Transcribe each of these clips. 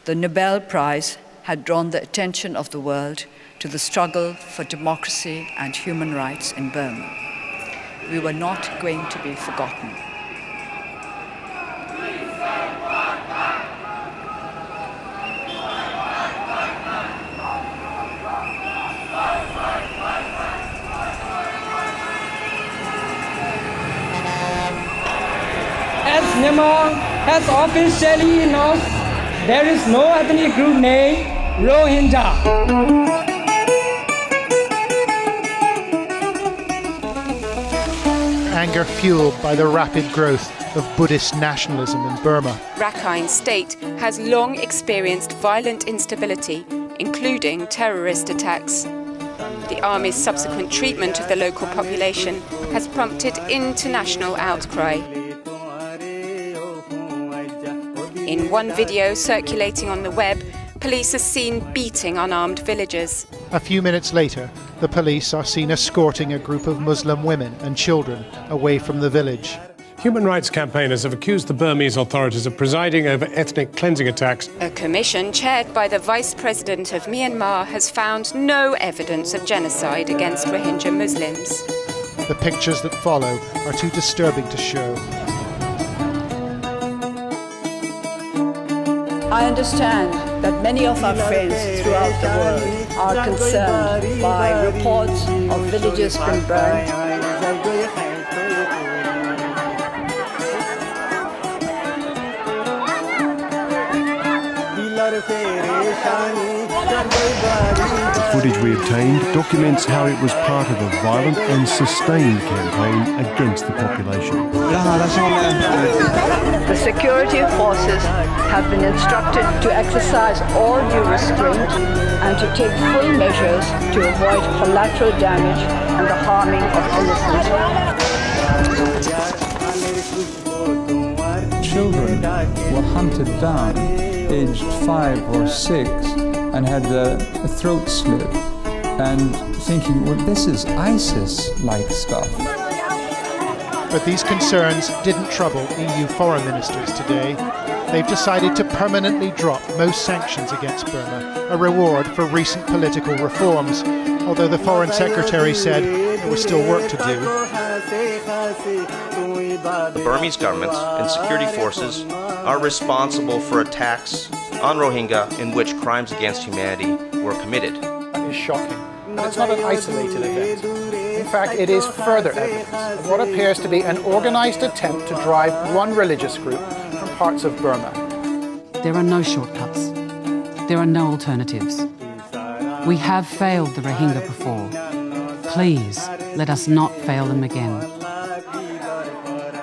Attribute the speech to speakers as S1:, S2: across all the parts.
S1: the Nobel Prize had drawn the attention of the world to the struggle for democracy and human rights in Burma. We were not going to be forgotten.
S2: As Myanmar has officially announced, there is no ethnic group named Rohingya.
S3: Anger fueled by the rapid growth of Buddhist nationalism in Burma.
S4: Rakhine State has long experienced violent instability, including terrorist attacks. The army's subsequent treatment of the local population has prompted international outcry. In one video circulating on the web, police are seen beating unarmed villagers.
S3: A few minutes later, the police are seen escorting a group of Muslim women and children away from the village.
S5: Human rights campaigners have accused the Burmese authorities of presiding over ethnic cleansing attacks.
S4: A commission chaired by the Vice President of Myanmar has found no evidence of genocide against Rohingya Muslims.
S3: The pictures that follow are too disturbing to show.
S1: I understand that many of our friends throughout the world are concerned by reports of villages being burned.
S6: The footage we obtained documents how it was part of a violent and sustained campaign against the population.
S1: The security forces have been instructed to exercise all due restraint and to take full measures to avoid collateral damage and the harming of innocents.
S7: Children were hunted down, aged 5 or 6, and had a throat slit, and thinking, well, this is ISIS-like stuff.
S3: But these concerns didn't trouble EU foreign ministers today. They've decided to permanently drop most sanctions against Burma, a reward for recent political reforms, although the Foreign Secretary said there was still work to do.
S8: The Burmese government and security forces are responsible for attacks on Rohingya in which crimes against humanity were committed.
S9: It's shocking. And it's not an isolated event. In fact, it is further evidence of what appears to be an organized attempt to drive one religious group from parts of Burma.
S10: There are no shortcuts. There are no alternatives. We have failed the Rohingya before. Please, let us not fail them again.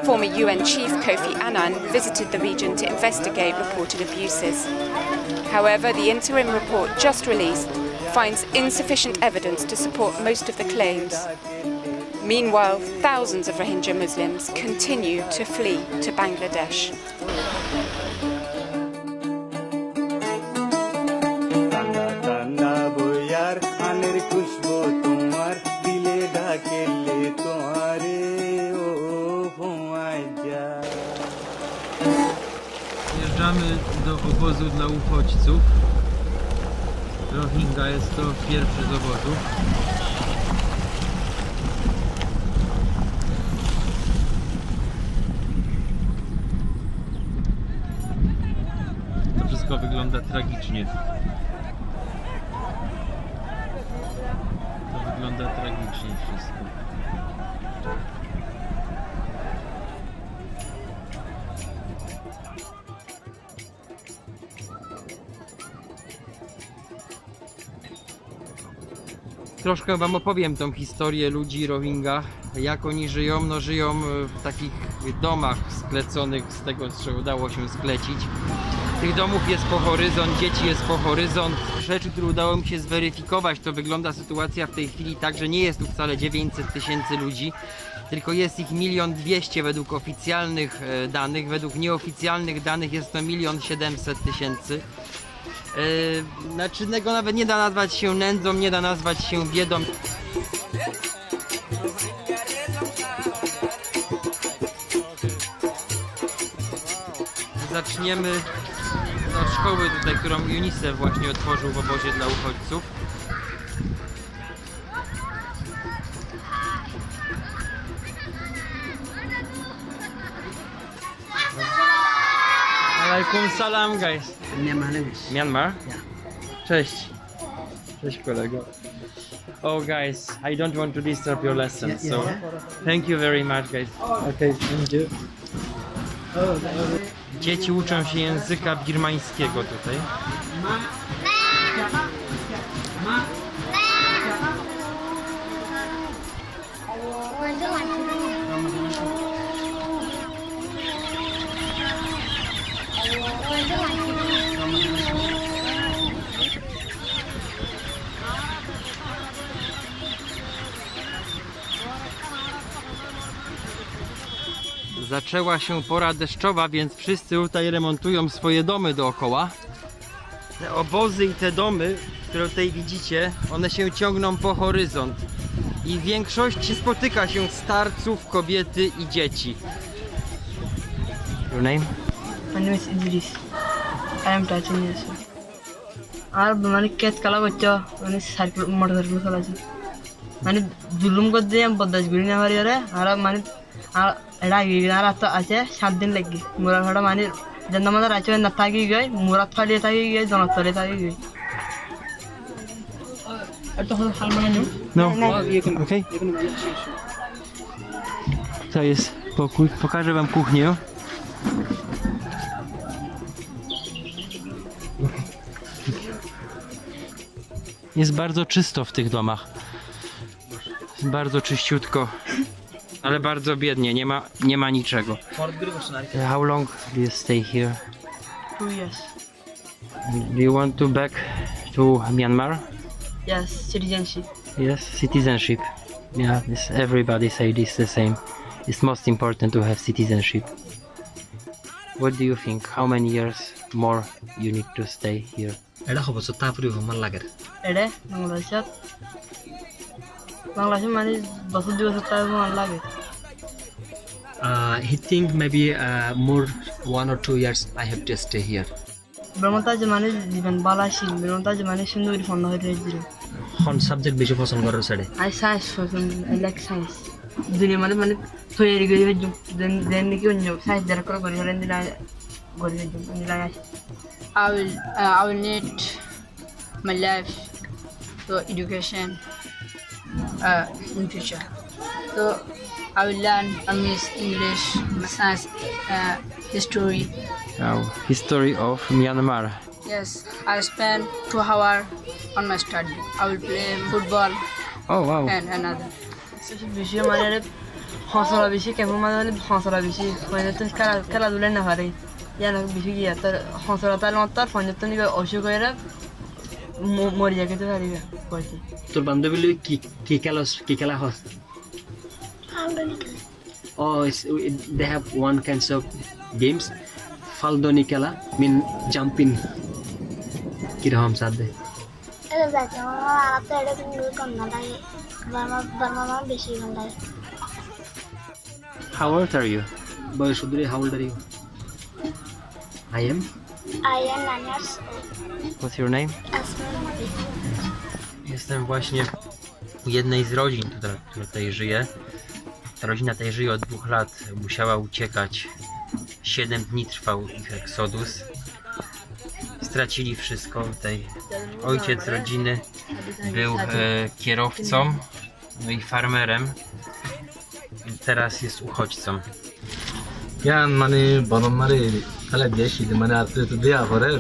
S4: Former UN Chief Kofi Annan visited the region to investigate reported abuses. However, the interim report just released finds insufficient evidence to support most of the claims. Meanwhile, thousands of Rohingya Muslims continue to flee to Bangladesh.
S11: Wjeżdżamy do obozu dla uchodźców. Rohingya jest to pierwszy z obozów. To wszystko wygląda tragicznie. To wygląda tragicznie wszystko. Troszkę wam opowiem tą historię ludzi Rohingya, jak oni żyją. No żyją w takich domach skleconych z tego, co udało się sklecić. Tych domów jest po horyzont, dzieci jest po horyzont. Rzeczy, które udało mi się zweryfikować, to wygląda sytuacja w tej chwili tak, że nie jest tu wcale 900 000 ludzi, tylko jest ich 1 200 000 według oficjalnych danych. Według nieoficjalnych danych jest to 1 700 000. Znaczy, tego nawet nie da nazwać się nędzą, nie da nazwać się biedą. Zaczniemy troszkę szkoły tutaj, którą UNICEF właśnie otworzył w obozie dla uchodźców. Alaikum salam, guys. Myanmar? Cześć. Cześć kolego. Oh guys, I don't want to disturb your lesson, so thank you very much guys. Okay, thank you. Dzieci uczą się języka birmańskiego tutaj. Zaczęła się pora deszczowa, więc wszyscy tutaj remontują swoje domy dookoła. Te obozy i te domy, które tutaj widzicie, one się ciągną po horyzont. I w większości spotyka się starców, kobiety i dzieci. Your name?
S12: My name is Idris. I am 13 years old. আর মানে কেত কালা করছো মানে cycle motorcycle চালাচ্ছি মানে জুলুম করে দিয়ে বদাস গুলি না পারি আরে আর মানে এটা আর আছে 7 দিন লাগি মোরা ভাড়া মানে যেন আমাদের আছে না থাকি গই মোরা ফালিয়ে থাকি গই জনতলে থাকি গই আর তখন হাল মানে
S11: No. Okay. To jest pokój. Pokażę wam kuchnię. Jest bardzo czysto w tych domach. Jest bardzo czyściutko, ale bardzo biednie, nie ma niczego. How long do you stay here?
S12: 2 years.
S11: Do you want to back to Myanmar?
S12: Yes, citizenship.
S11: Yes, citizenship. Yeah, everybody say this the same. It's most important to have citizenship. What do you think? How many years more you need to stay here?
S12: এটা বাংলাদেশে মানে বছর 2 বছর তার মান লাগে
S13: he think maybe more 1 or 2 years I have to stay here.
S12: ব্রহ্মতাজ মানে জীবন বালাসী ব্রহ্মতাজ মানে সুন্দরী ফোন হয়ে দিল
S13: কোন সাবজেক্ট বেশি পছন্দ করো সাইডে?
S12: I science পছন্দ I like science দুনিয়া মানে মানে তৈরি করে দেন কি অন্য সাইন্স দ্বারা করে হলেন দিলা করে দিলা I will need my life so education in future. So I will learn English, science, history.
S11: History of Myanmar.
S12: Yes, I spend 2 hours on my study. I will play football.
S11: Oh wow.
S12: And another. বিষয় মানে হসরা বেশি কেমন মানে হসরা বেশি মানে তো খেলাধুলা না পারে জানো বেশি গিয়া তার হসরা তার মত তার ফোন তো নিবে অসুখ হয়ে মরি যাকে তো পারিবে কইতে
S13: তোর বান্ধবী লই কি খেলা হস? Oh, they have one kinds of games. Faldoni খেলা mean jumping. কি রকম সাথে?
S14: এটা দেখো আর তো এটা কিন্তু কম না লাগে বাবা বেশি ভালো লাগে।
S11: How old are you?
S13: বয়স ধরে how old are you? I am
S14: 9 years old.
S11: What's your name?
S14: Asma Modi.
S11: Jestem właśnie u jednej z rodzin, która tutaj żyje. Ta rodzina tutaj żyje od 2 lat. Musiała uciekać. 7 dni trwał ich eksodus. Stracili wszystko. Tutaj ojciec rodziny był kierowcą, no i farmerem. I teraz jest uchodźcą.
S15: Ja মানে বনমারে খালা দেশি মানে আছে তো দেয়া করে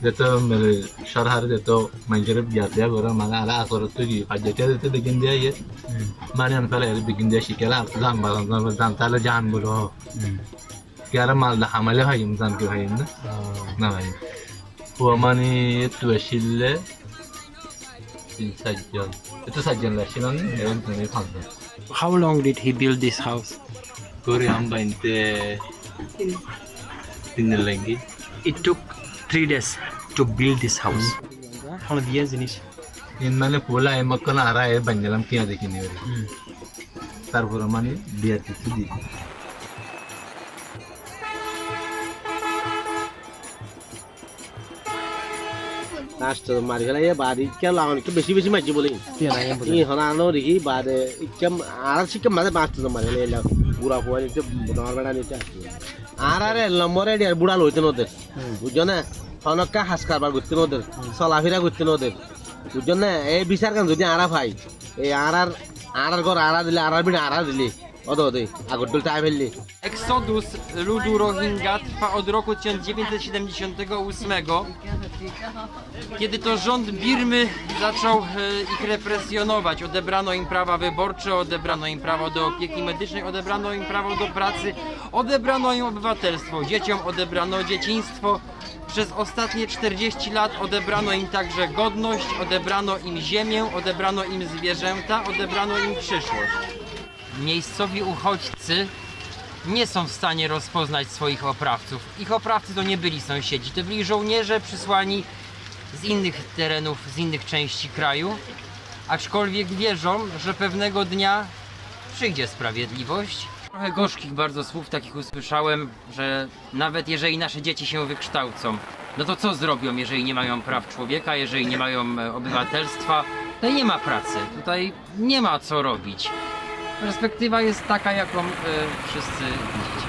S15: যেত মানে শহর যেত মাইজরে বিয়াতে করে মানে আলা আসর তো কি পাজেতে যেতে begin দেয়া ইয়ে মানে আন ফেলে begin দেয়া শিকেলা জান বাজান জান তাহলে জান বলো কিয়ারা মাল দা হামালে হয় ইমজান কি হয় না না ভাই ও মানে একটু শিললে সাজ্জন এটা সাজ্জন লাছিলাম এরকম তুমি ফাঁসবে
S11: How long did he build this house? It took 3 days to build this house. How many years in it?
S15: In mane pola e makkana ara e banjalam kiya dekhini ore tarpor mane biya kichu di
S16: Last Margala Badi, Kalang, Kibishi Majibuli. Honano, Rigi, but Arachika Mother Master of Marilla, Burapo, Norman. Ara Lamore, Buddha Lutinode. Ujona, Honoka Haskaba with Tinode, Salafira with Tinode. Ujona, a Bisarkan with the Arafai, a Aragor Ara, the Arabin Aradili.
S11: Eksodus ludu Rohingya trwa od roku 1978, kiedy to rząd Birmy zaczął ich represjonować. Odebrano im prawa wyborcze, odebrano im prawo do opieki medycznej, odebrano im prawo do pracy, odebrano im obywatelstwo. Dzieciom odebrano dzieciństwo. Przez ostatnie 40 lat odebrano im także godność, odebrano im ziemię, odebrano im zwierzęta, odebrano im przyszłość. Miejscowi uchodźcy nie są w stanie rozpoznać swoich oprawców. Ich oprawcy to nie byli sąsiedzi, to byli żołnierze przysłani z innych terenów, z innych części kraju, aczkolwiek wierzą, że pewnego dnia przyjdzie sprawiedliwość. Trochę gorzkich bardzo słów takich usłyszałem, że nawet jeżeli nasze dzieci się wykształcą, no to co zrobią, jeżeli nie mają praw człowieka, jeżeli nie mają obywatelstwa? Tutaj nie ma pracy, tutaj nie ma co robić. Perspektywa jest taka, jaką wszyscy widzicie.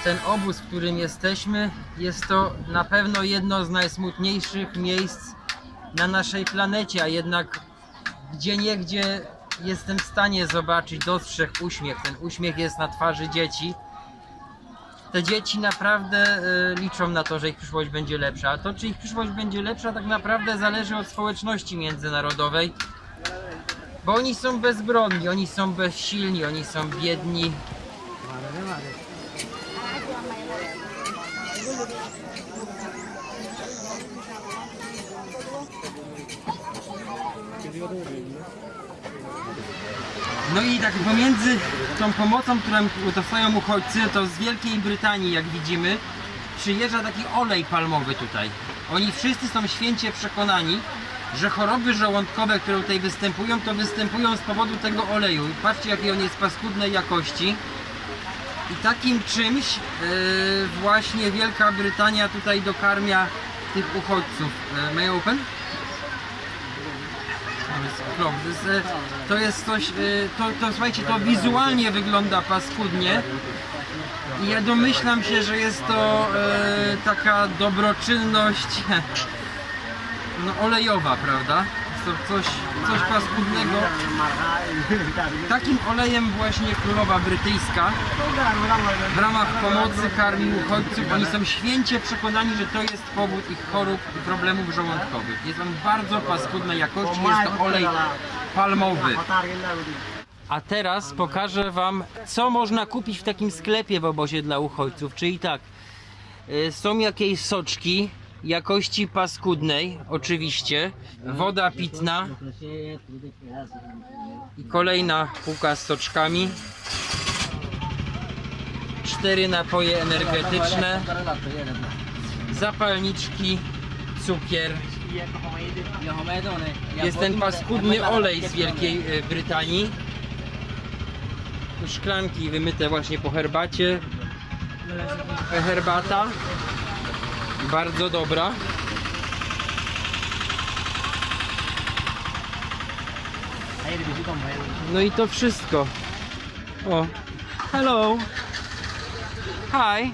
S11: Ten obóz, w którym jesteśmy, jest to na pewno jedno z najsmutniejszych miejsc na naszej planecie, a jednak gdzieniegdzie jestem w stanie zobaczyć, dostrzec uśmiech. Ten uśmiech jest na twarzy dzieci. Te dzieci naprawdę liczą na to, że ich przyszłość będzie lepsza. A to, czy ich przyszłość będzie lepsza, tak naprawdę zależy od społeczności międzynarodowej. Bo oni są bezbronni, oni są bezsilni, oni są biedni. No i tak pomiędzy tą pomocą, którą dostają uchodźcy, to z Wielkiej Brytanii, jak widzimy, przyjeżdża taki olej palmowy tutaj. Oni wszyscy są święcie przekonani, że choroby żołądkowe, które tutaj występują, to występują z powodu tego oleju. Patrzcie, jakiej on jest paskudnej jakości. I takim czymś właśnie Wielka Brytania tutaj dokarmia tych uchodźców. May I open? To jest coś, słuchajcie, to wizualnie wygląda paskudnie i ja domyślam się, że jest to taka dobroczynność no, olejowa, prawda? Jest to coś paskudnego. Takim olejem właśnie królowa brytyjska w ramach pomocy karmi uchodźców. Oni są święcie przekonani, że to jest powód ich chorób i problemów żołądkowych. Jest on bardzo paskudnej jakości, jest to olej palmowy. A teraz pokażę wam, co można kupić w takim sklepie w obozie dla uchodźców. Czyli tak, są jakieś soczki jakości paskudnej, oczywiście, woda pitna i kolejna półka z soczkami, 4 napoje energetyczne, zapalniczki, cukier. Jest ten paskudny olej z Wielkiej Brytanii, szklanki wymyte właśnie po herbacie, herbata bardzo dobra. No i to wszystko. O, hello. Hi.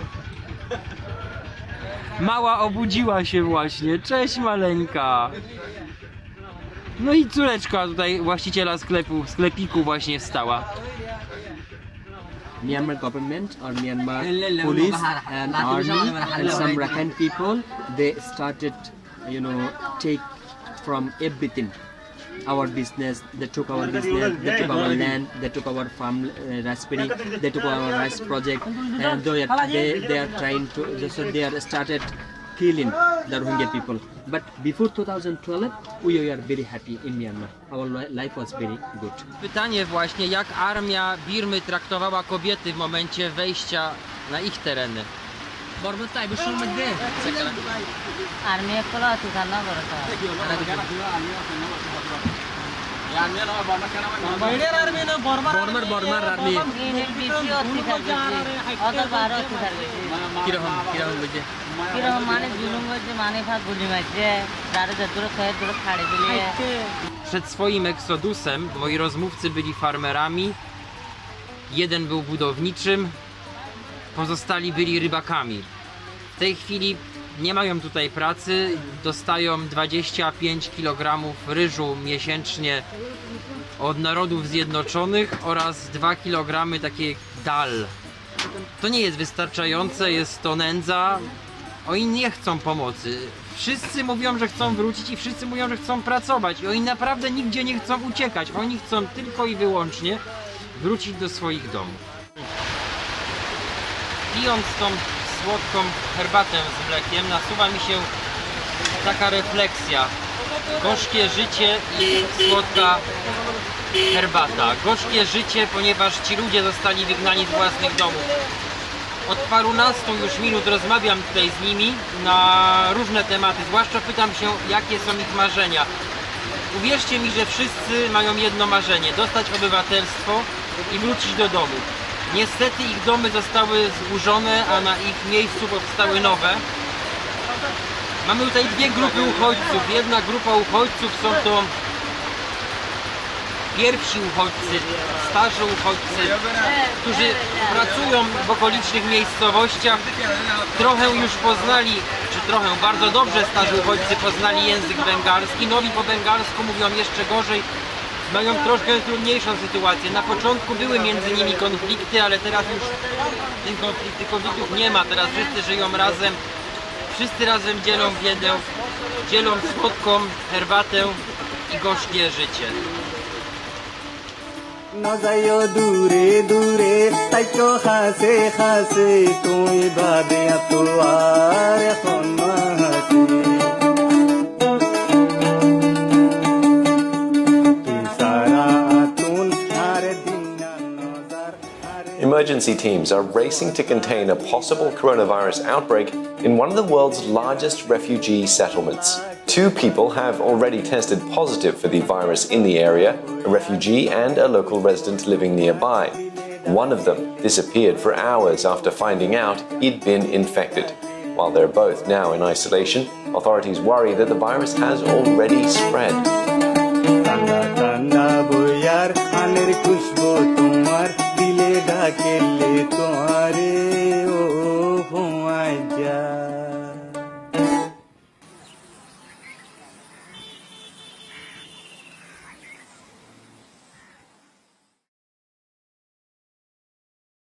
S11: Mała obudziła się właśnie. Cześć maleńka. No i córeczka tutaj właściciela sklepiku właśnie wstała.
S17: Myanmar government or Myanmar police and army and some Rakhine people, they started, take from everything. Our business, they took our business, they took our land, they took our farm raspberry, they took our rice project, and they are trying to, so they are started killing the Rohingya people. But before 2012, we were very happy in Myanmar. Our life was very good.
S11: Pytanie właśnie, jak armia Birmy traktowała kobiety w momencie wejścia na ich tereny.
S13: বর্মার আর্মি কিরকম কিরকম বুঝে
S12: কিরকম মানে জুলুম হচ্ছে মানে ভাগ গুলি মারছে যারা দূরে খায় দূরে খাড়ে দিলে.
S11: Przed swoim eksodusem moi rozmówcy byli farmerami, jeden był budowniczym, pozostali byli rybakami. W tej chwili nie mają tutaj pracy, dostają 25 kg ryżu miesięcznie od Narodów Zjednoczonych oraz 2 kg takiej dal. To nie jest wystarczające, jest to nędza. Oni nie chcą pomocy. Wszyscy mówią, że chcą wrócić i wszyscy mówią, że chcą pracować. I oni naprawdę nigdzie nie chcą uciekać. Oni chcą tylko i wyłącznie wrócić do swoich domów. Pijąc tą słodką herbatę z mlekiem, nasuwa mi się taka refleksja. Gorzkie życie i słodka herbata. Gorzkie życie, ponieważ ci ludzie zostali wygnani z własnych domów. Od parunastu już minut rozmawiam tutaj z nimi na różne tematy, zwłaszcza pytam się, jakie są ich marzenia. Uwierzcie mi, że wszyscy mają jedno marzenie, dostać obywatelstwo i wrócić do domu. Niestety ich domy zostały zburzone, a na ich miejscu powstały nowe. Mamy tutaj dwie grupy uchodźców. Jedna grupa uchodźców są to pierwsi uchodźcy, starzy uchodźcy, którzy pracują w okolicznych miejscowościach, trochę już poznali, czy trochę, bardzo dobrze starzy uchodźcy poznali język bengalski, nowi po bengalsku mówią jeszcze gorzej, mają troszkę trudniejszą sytuację. Na początku były między nimi konflikty, ale teraz już tych konfliktów nie ma, teraz wszyscy żyją razem, wszyscy razem dzielą biedę, dzielą słodką herbatę i gorzkie życie.
S18: না যাইও দূরে দূরে তাই তো হাসে হাসে তুই বাদে তো আর এখন মাসি
S19: Emergency teams are racing to contain a possible coronavirus outbreak in one of the world's largest refugee settlements. 2 people have already tested positive for the virus in the area, a refugee and a local resident living nearby. One of them disappeared for hours after finding out he'd been infected. While they're both now in isolation, authorities worry that the virus has already spread.
S18: ঠান্ডা বইয়ার আনের খুশবু তোমার দিলে ডাকেলে